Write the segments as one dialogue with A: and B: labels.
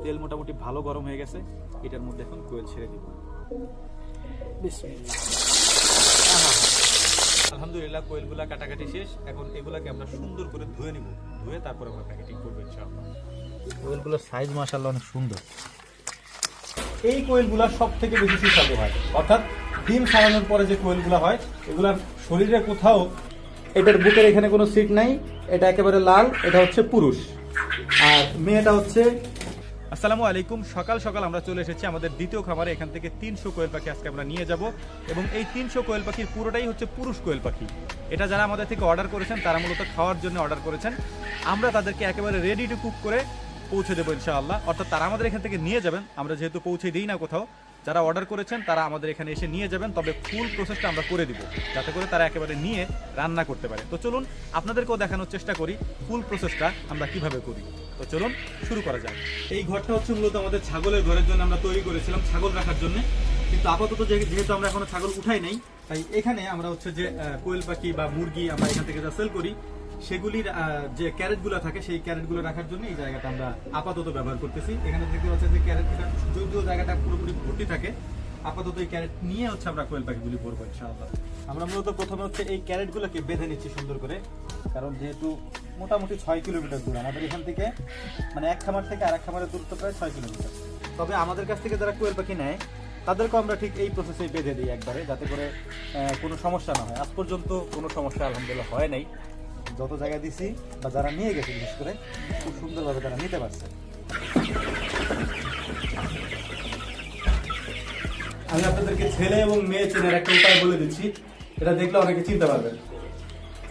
A: তেল মোটামুটি ভালো গরম হয়ে গেছে, এটার মধ্যে এখন কোয়েল ছেড়ে দিব। বিসমিল্লাহ। আলহামদুলিল্লাহ কোয়েলগুলা কাটাকাটি শেষ। এখন এগুলাকে আমরা সুন্দর করে ধুয়ে নিব, ধুয়ে তারপর আমরা প্যাকেটিং করবো ইনশাআল্লাহ। কোয়েলগুলোর সাইজ মাশাআল্লাহ অনেক সুন্দর। এই কোয়েলগুলা সব থেকে বেশি সুস্বাদু হয়, অর্থাৎ ডিম ছাড়ানোর পরে যে কোয়েলগুলা হয় এগুলার শরীরে কোথাও, এটার বুকের এখানে কোনো সিট নাই, এটা একেবারে লাল, এটা হচ্ছে পুরুষ আর মেয়েটা হচ্ছে। আসসালামু আলাইকুম। সকাল সকাল আমরা চলে এসেছি আমাদের দ্বিতীয় খামারে। এখান থেকে 300 কোয়েল পাখি আজকে আমরা নিয়ে যাব এবং এই 300 কোয়েল পাখির পুরোটাই হচ্ছে পুরুষ কোয়েল পাখি। এটা যারা আমাদের থেকে অর্ডার করেছেন তারা মূলত খাওয়ার জন্য অর্ডার করেছেন। আমরা তাদেরকে একেবারে রেডি টু কুক করে পৌঁছে দেবো ইনশাআল্লাহ, অর্থাৎ তারা আমাদের এখান থেকে নিয়ে যাবেন। আমরা যেহেতু পৌঁছে দিই না কোথাও, যারা অর্ডার করেছেন তারা আমাদের এখানে এসে নিয়ে যাবেন, তবে ফুল প্রসেসটা আমরা করে দিব যাতে করে তারা একেবারে নিয়ে রান্না করতে পারে। তো চলুন আপনাদেরকেও দেখানোর চেষ্টা করি ফুল প্রসেসটা আমরা কিভাবে করি। তো চলুন শুরু করা যাক। এই ঘরটা হচ্ছে মূলত আমাদের ছাগলের ঘরের জন্য আমরা তৈরি করেছিলাম, ছাগল রাখার জন্য, কিন্তু আপাতত যেহেতু আমরা এখনো ছাগল উঠাই নাই, তাই এখানে আমরা হচ্ছে যে কোয়েল পাখি বা মুরগি আমরা এখান থেকে যা সেল করি সেগুলির যে ক্যারেটগুলো থাকে সেই ক্যারেটগুলো রাখার জন্য এই জায়গাটা আমরা আপাতত ব্যবহার করতেছি। এখানে দেখতে পাচ্ছি যে ক্যারেটটা যদিও জায়গাটা পুরোপুরি ভর্তি থাকে, আপাতত এই ক্যারেট নিয়ে হচ্ছে আমরা কোয়েল পাখিগুলি করবো ইনশাআল্লাহ। আমরা মূলত প্রথমে হচ্ছে এই ক্যারেটগুলোকে বেঁধে নিচ্ছি সুন্দর করে, কারণ যেহেতু মোটামুটি 6 কিলোমিটার দূর আমাদের এখান থেকে, মানে এক খামার থেকে আরেক খামারের দূরত্ব প্রায় 6 কিলোমিটার। তবে আমাদের কাছ থেকে যারা কোয়েল পাখি নেয় তাদেরকেও আমরা ঠিক এই প্রসেসেই বেঁধে দিই একবারে, যাতে করে কোনো সমস্যা না হয়। আজ পর্যন্ত কোনো সমস্যা আলহামদুলিল্লাহ হয় নাই, যত জায়গা দিছি বা যারা নিয়ে গেছে বিশেষ করে খুব সুন্দরভাবে তারা নিতে পারছে। আমি আপনাদেরকে ছেলে এবং মেয়ে চেনার একটা উপায় বলে দিচ্ছি, এটা দেখলে অনেকে চিনতে পারবেন।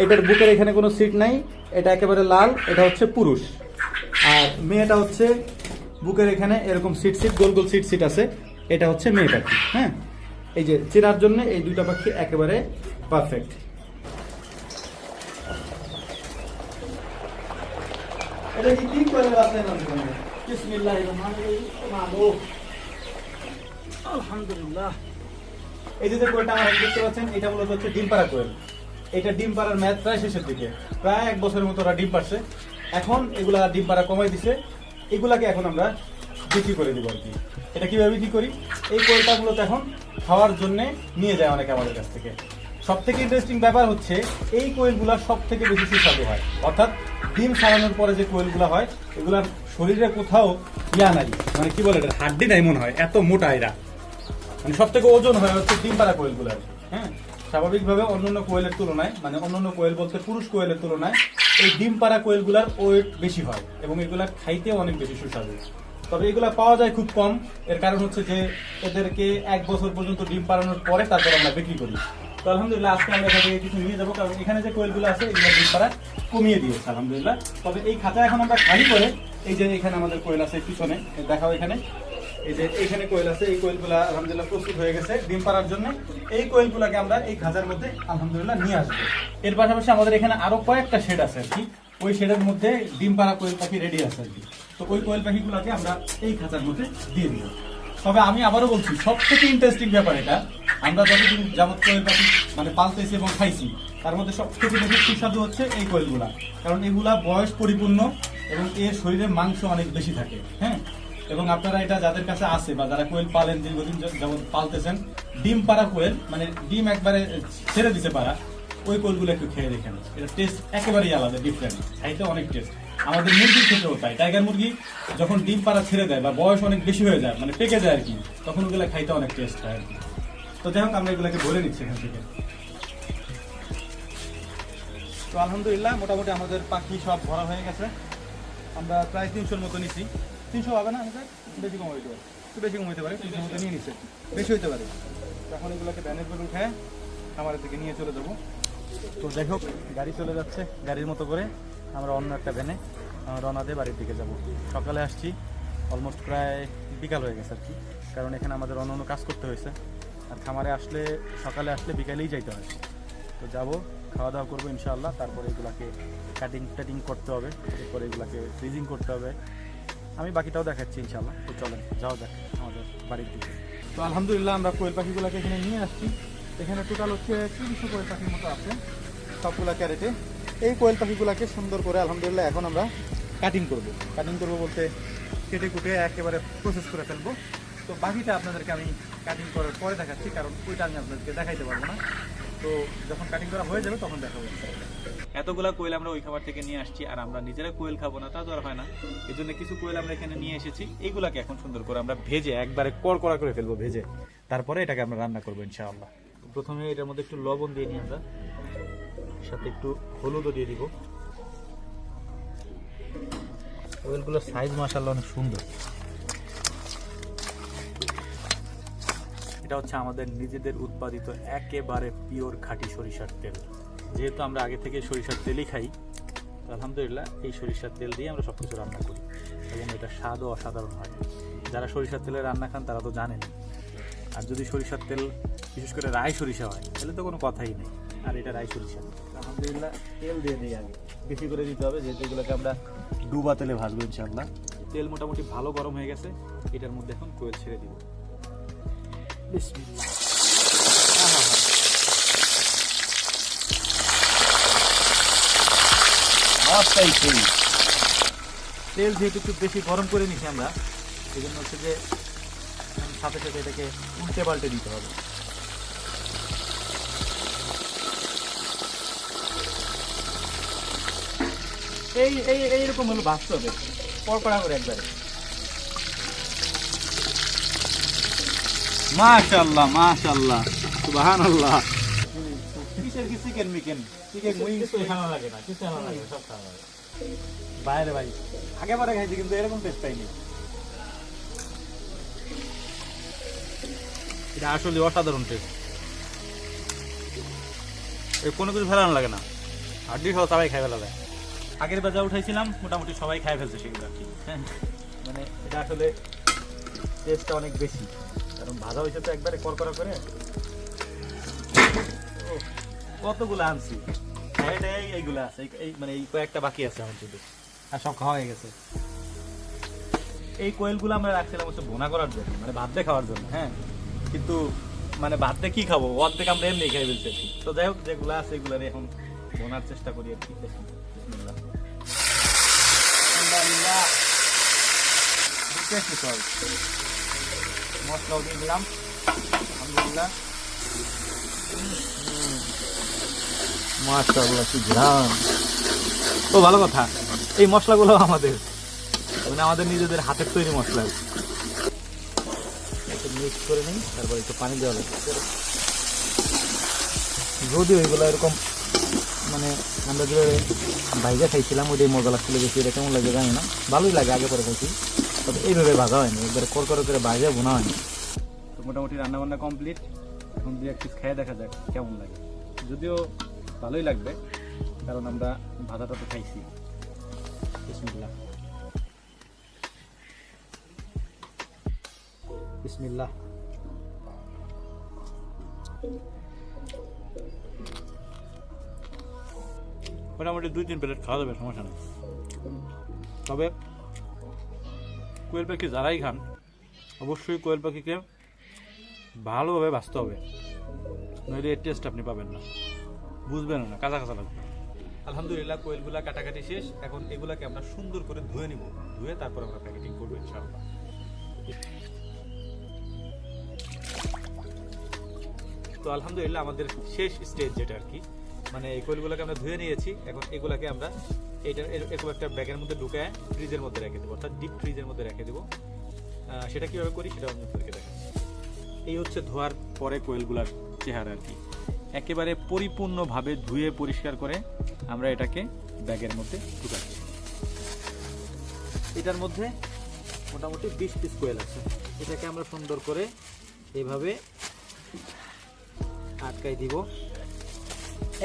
A: এটার বুকের এখানে কোনো সিট নাই, এটা একেবারে লাল, এটা হচ্ছে পুরুষ আর মেয়েটা হচ্ছে বুকের এখানে এরকম সিট গোল গোল সিট আছে, এটা হচ্ছে মেয়ে পাখি। হ্যাঁ, এই যে চেনার জন্য এই দুইটা পাখি একেবারে পারফেক্ট। এটা কি করে আছে না? বিসমিল্লাহির রহমানির রহিম। আলহামদুলিল্লাহ। এই যে কোয়েলটা আমরা দেখতে পাচ্ছেন, এটা মূলত হচ্ছে ডিম পাড়া কোয়েল। এটা ডিম পাড়ার মেয়াদ প্রায় শেষের দিকে, প্রায় 1 বছরের মতো ওরা ডিম পারছে। এখন এগুলা ডিম পাড়া কমাই দিছে, এগুলাকে এখন আমরা বিক্রি করে দিব আর কি। এটা কিভাবে বিক্রি করি, এই কোয়েলটা মূলত এখন খাওয়ার জন্য নিয়ে যায় অনেকে আমাদের কাছ থেকে। সব থেকে ইন্টারেস্টিং ব্যাপার হচ্ছে এই কোয়েলগুলা সব থেকে বেশি সুস্বাদু হয়, অর্থাৎ ডিম ছাড়ানোর পরে যে কোয়েলগুলা হয় এগুলার শরীরে কোথাও নাই, মানে কি বলে, এটা হাড্ডি নাই মনে হয়, এত মোটা এরা। মানে সব থেকে ওজন হয় হচ্ছে ডিম পাড়া কোয়েলগুলার। হ্যাঁ, স্বাভাবিকভাবে অন্যান্য কোয়েলের তুলনায়, মানে অন্যান্য কোয়েল বলতে পুরুষ কোয়েলের তুলনায় এই ডিম পাড়া কোয়েলগুলার ওয়েট বেশি হয় এবং এগুলা খাইতে অনেক বেশি সুস্বাদু। তবে এগুলা পাওয়া যায় খুব কম, এর কারণ হচ্ছে যে এদেরকে 1 বছর পর্যন্ত ডিম পাড়ানোর পরে তারপর আমরা বিক্রি করি। তো আলহামদুলিল্লাহ আজকে আমরা এখান থেকে কিছু নিয়ে যাবো, কারণ এখানে যে কোয়েলগুলো আছে এগুলো ডিম পাড়া কমিয়ে দিয়েছে আলহামদুলিল্লাহ। তবে এই খাঁচা এখন আমরা খালি করে, এই যে এখানে আমাদের কোয়েল আছে পিছনে দেখাও, এখানে এই যে এইখানে কোয়েল আছে, এই কোয়েলগুলা আলহামদুলিল্লাহ প্রস্তুত হয়ে গেছে ডিম পাড়ার জন্য। এই কোয়েলগুলাকে আমরা এই খাঁচার মধ্যে আলহামদুলিল্লাহ নিয়ে আসবো। এর পাশাপাশি আমাদের এখানে আরো কয়েকটা শেড আছে আর কি, ওই শেডের মধ্যে ডিম পাড়া কোয়েল পাখি রেডি আছে আর কি। তো ওই কোয়েল পাখিগুলোকে আমরা এই খাঁচার মধ্যে দিয়ে দিব। তবে আমি আবারও বলছি, সব থেকে ইন্টারেস্টিং ব্যাপার এটা, আমরা যতদিন যাবত কোয়েল পাখি মানে পালতেছি এবং খাইছি তার মধ্যে সব থেকে বেশি সুস্বাদু হচ্ছে এই কোয়েলগুলা, কারণ এগুলা বয়স পরিপূর্ণ এবং এর শরীরে মাংস অনেক বেশি থাকে। হ্যাঁ, এবং আপনারা এটা যাদের কাছে আছে বা যারা কোয়েল পালেন, দীর্ঘদিন যেমন পালতেছেন, ডিম পাড়া কোয়েল মানে ডিম একবারে ছেড়ে দিতে পারা, ওই কোয়েলগুলো একটু খেয়ে দেখেন, এটা টেস্ট একেবারেই আলাদা, ডিফারেন্ট, খাইতে অনেক টেস্ট। আমাদের মুরগির ক্ষেত্রেও তাই, টাইগার মুরগি যখন ডিম পাড়া ছেড়ে দেয় বা বয়স অনেক বেশি হয়ে যায়, মানে পেকে যায় আর কি, তখন ওগুলো খাইতে অনেক টেস্ট হয় আর কি। তো যাই হোক, আমরা এগুলোকে ভরে নিচ্ছি এখান থেকে। তো আলহামদুলিল্লাহ মোটামুটি আমাদের পাখি সব ভরা হয়ে গেছে। আমরা প্রায় 300-র মতো নিচ্ছি। 300 হবে না আমাদের, বেশি কম হইতে পারে, একটু বেশি কম হইতে পারে, 300 মতো নিয়ে নিচ্ছে, বেশি হইতে পারে। তখন এগুলোকে ভ্যানের করে উঠে আমাদের দিকে নিয়ে চলে যাবো। তো যাই হোক, গাড়ি চলে যাচ্ছে, গাড়ির মতো করে আমরা অন্য একটা ভ্যানে রওনা দিয়ে বাড়ির দিকে যাব। সকালে আসছি, অলমোস্ট প্রায় বিকাল হয়ে গেছে আর কি, কারণ এখানে আমাদের অন্য কাজ করতে হয়েছে। আর খামারে আসলে সকালে আসলে বিকালেই যাইতে হয়। তো যাব, খাওয়া দাওয়া করবো ইনশাআল্লাহ, তারপরে এগুলাকে কাটিং করতে হবে, এরপরে এগুলাকে ফ্রিজিং করতে হবে। আমি বাকিটাও দেখাচ্ছি ইনশাআল্লাহ। তো চলেন যাওয়া যাক আমাদের বাড়ির দিকে। তো আলহামদুলিল্লাহ আমরা কোয়েল পাখিগুলোকে এখানে নিয়ে আসছি। এখানে টোটাল হচ্ছে 300 কোয়েল পাখির মতো আছে সবগুলা ক্যারেটে। এই কোয়েল পাখিগুলোকে সুন্দর করে আলহামদুলিল্লাহ এখন আমরা কাটিং করব বলতে কেটে কুটে একেবারে প্রসেস করে ফেলবো। তো বাকিটা আপনাদেরকে আমি কাটিং করার পরে দেখাচ্ছি, কারণ ওইটা আমি আপনাদেরকে দেখাইতে পারবো না। তো যখন কাটিং করা হয়ে যাবে তখন দেখাবো। এতগুলা কোয়েল আমরা ওই খাবার থেকে নিয়ে আসছি, আর আমরা নিজেরা কোয়েল খাবো না তা তো আর হয় না। এই জন্য কিছু কোয়েল আমরা এখানে নিয়ে এসেছি, এইগুলাকে এখন সুন্দর করে আমরা ভেজে একবারে কড়কড়া করে ফেলবো, ভেজে তারপরে এটাকে আমরা রান্না করবো ইনশাআল্লাহ। প্রথমে এটার মধ্যে একটু লবণ দিয়ে নিই আমরা, সাথে একটু হলুদও দিয়ে দিব। কোয়েলগুলোর সাইজ মাশাআল্লাহ অনেক সুন্দর। এটা হচ্ছে আমাদের নিজেদের উৎপাদিত একেবারে পিওর খাঁটি সরিষার তেল। যেহেতু আমরা আগে থেকে সরিষার তেলই খাই, আলহামদুলিল্লাহ এই সরিষার তেল দিয়ে আমরা সব কিছু রান্না করি এবং এটা স্বাদও অসাধারণ হয়। যারা সরিষার তেলে রান্না খান তারা তো জানেন। আর যদি সরিষার তেল বিশেষ করে রাই সরিষা হয় তাহলে তো কোনো কথাই নেই। আর এটা রাই সরিষা, আলহামদুলিল্লাহ তেল দিয়ে দিই আগে, বেশি করে দিতে হবে যেহেতু এগুলোকে আমরা ডুবা তেলে ভাজবো ইনশাআল্লাহ। তেল মোটামুটি ভালো গরম হয়ে গেছে, এটার মধ্যে এখন কোয়েল ছেড়ে দিব। বিসমিল্লাহ। তেল যেহেতু একটু বেশি গরম করে নিছি আমরা, এই জন্য হচ্ছে যে সাথে সাথে এটাকে উল্টে পাল্টে দিতে হবে। এইরকম হলো ভাজতে হবে কড়কড়া করে একবারে। মাশাআল্লাহ মাশাআল্লাহ সুবহানাল্লাহ। কিসের কি চিকেন মিকেন চিকেন উইংস তো খাওয়া লাগে না, কিছু খাওয়া লাগে, সব খাওয়া লাগে বাইরে। ভাই আগে পরে খাইছি কিন্তু এরকম টেস্ট পাইনি। এটা আসলে অসাধারণ টেস্ট, কোনো কিছু ফেলানো লাগে না, হাড্ডি খাওয়া সবাই খাই ফেলা যায়। আগের বাজার উঠাইছিলাম মোটামুটি সবাই খাই ফেলছে সেগুলো আর কি। হ্যাঁ মানে এটা আসলে টেস্টটা অনেক বেশি, কারণ ভাজা হয়েছে তো একবারে কড়কড়া করে। কতগুলো আনছি, এইগুলো আছে, এই মানে এই কয়েকটা বাকি আছে আমার শুধু, আর সব খাওয়া হয়ে গেছে। এই কোয়েলগুলো আমরা রাখছিলাম হচ্ছে ভুনা করার জন্য, মানে ভাত দিয়ে খাওয়ার জন্য। হ্যাঁ কিন্তু মানে ভাত দিয়ে কি খাবো, অর্ধেক আমরা এমনি খাই ফেলছি। তো যাই হোক যেগুলো আছে এগুলো এখন ভোনার চেষ্টা করি আর কি। মশলাও দিয়ে দিলাম আলহামদুলিল্লাহ। মাশাআল্লাহ কি ঘ্রাণ। তো ভালো কথা, এই মশলাগুলো আমাদের মানে আমাদের নিজেদের হাতের তৈরি মশলা। একটু মিক্স করে নিই, তারপর একটু পানি দেওয়া লাগবে। যদি ওইগুলো এরকম মানে আমরা যে ভাইজা খাইছিলাম ওইটাই মজা লাগছিল বেশি। এটা কেমন লাগে জানি না, ভালোই লাগে, আগে পরে খাইছি, তবে এইভাবে ভাজা হয়নি, একবারে কড়কড় করে ভাজা বোনা হয়নি। তো মোটামুটি রান্নাবান্না কমপ্লিট, এখন দু এক পিস খেয়ে দেখা যাক কেমন লাগে। যদিও ভালোই লাগবে কারণ আমরা ভাজাটা তো খাইছি। বিসমিল্লাহ বিসমিল্লাহ। মোটামুটি 2-3 প্লেট খাওয়া যাবে, সমস্যা নেই। তবে কোয়েল পাখি যারাই খান অবশ্যই কোয়েল পাখিকে ভালোভাবে বাঁচতে হবে, নইলে এর টেস্ট আপনি পাবেন না, বুঝবেন না, কাঁচা কাঁচা লাগবে। আলহামদুলিল্লাহ কোয়েলগুলা কাটাকাটি শেষ, এখন এগুলাকে আমরা সুন্দর করে ধুয়ে নিব, ধুয়ে তারপর আমরা প্যাকেটিং করবো ইনশাআল্লাহ। তো আলহামদুলিল্লাহ আমাদের শেষ স্টেজ যেটা আর কি, মানে এই কোয়েলগুলোকে আমরা ধুয়ে নিয়েছি। এখন এগুলাকে আমরা এরকম একটা ব্যাগের মধ্যে ঢুকায় ফ্রিজের মধ্যে রেখে দেবো, অর্থাৎ ডিপ ফ্রিজের মধ্যে রেখে দেবো। সেটা কীভাবে করি সেটা আপনাদেরকে দেখাচ্ছি। এই হচ্ছে ধোয়ার পরে কোয়েলগুলার চেহারা আর কি, একেবারে পরিপূর্ণভাবে ধুয়ে পরিষ্কার করে আমরা এটাকে ব্যাগের মধ্যে ঢুকাচ্ছি। এটার মধ্যে মোটামুটি 20 পিস কোয়েল আছে, এটাকে আমরা সুন্দর করে এইভাবে আটকাই দিব।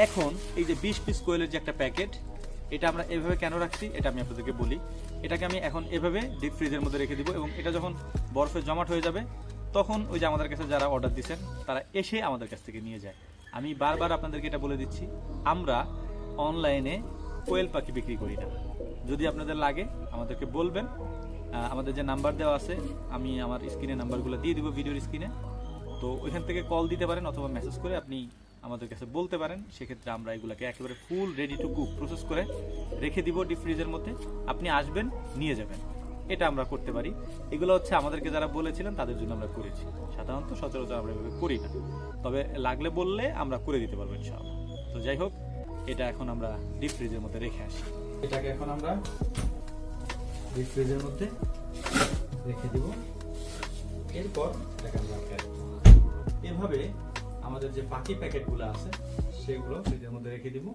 A: এখন এই যে 20 পিস কোয়েলের যে একটা প্যাকেট, এটা আমরা এভাবে কেন রাখছি এটা আমি আপনাদেরকে বলি। এটাকে আমি এখন এভাবে ডিপ ফ্রিজের মধ্যে রেখে দিব এবং এটা যখন বরফে জমাট হয়ে যাবে তখন ওই যে আমাদের কাছে যারা অর্ডার দিচ্ছেন তারা এসে আমাদের কাছ থেকে নিয়ে যায়। আমি বারবার আপনাদেরকে এটা বলে দিচ্ছি, আমরা অনলাইনে কোয়েল পাখি বিক্রি করি না। যদি আপনাদের লাগে আমাদেরকে বলবেন, আমাদের যে নাম্বার দেওয়া আছে আমি আমার স্ক্রিনে নাম্বারগুলো দিয়ে দিব ভিডিওর স্ক্রিনে, তো ওইখান থেকে কল দিতে পারেন অথবা মেসেজ করে আপনি আমাদের কাছে বলতে পারেন। সেক্ষেত্রে আমরা এগুলাকে একেবারে full ready to cook process করে রেখে দিব ডিপ ফ্রিজের মধ্যে। আপনি আসবেন, নিয়ে যাবেন।
B: এটা আমরা করতে পারি। এগুলো হচ্ছে আমাদেরকে যারা বলেছিলেন তাদের জন্য আমরা করেছি। সাধারণত সচরাচর আমরা এভাবে করি না, তবে লাগলে বললে আমরা করে দিতে পারবো ইনশাআল্লাহ। তো যাই হোক, এটা এখন আমরা ডিপ ফ্রিজের মধ্যে রেখে আসি। এটাকে এখন আমরা ডিপ ফ্রিজের মধ্যে রেখে দিব। এরপর এটাকে আমরা এভাবে আমাদের যে বাকি প্যাকেটগুলো আছে সেগুলো ফ্রিজের মধ্যে রেখে দিব।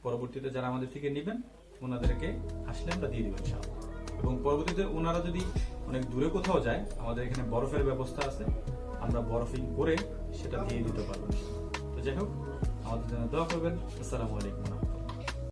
B: পরবর্তীতে যারা আমাদের থেকে নেবেন ওনাদেরকে আসলে আমরা দিয়ে দিব ইনশাআল্লাহ। এবং পরবর্তীতে ওনারা যদি অনেক দূরে কোথাও যায়, আমাদের এখানে বরফের ব্যবস্থা আছে, আমরা বরফিং করে সেটা দিয়ে দিতে পারবো। তো যাই হোক, আমাদের জন্য দোয়া করবেন। আসসালামু আলাইকুম।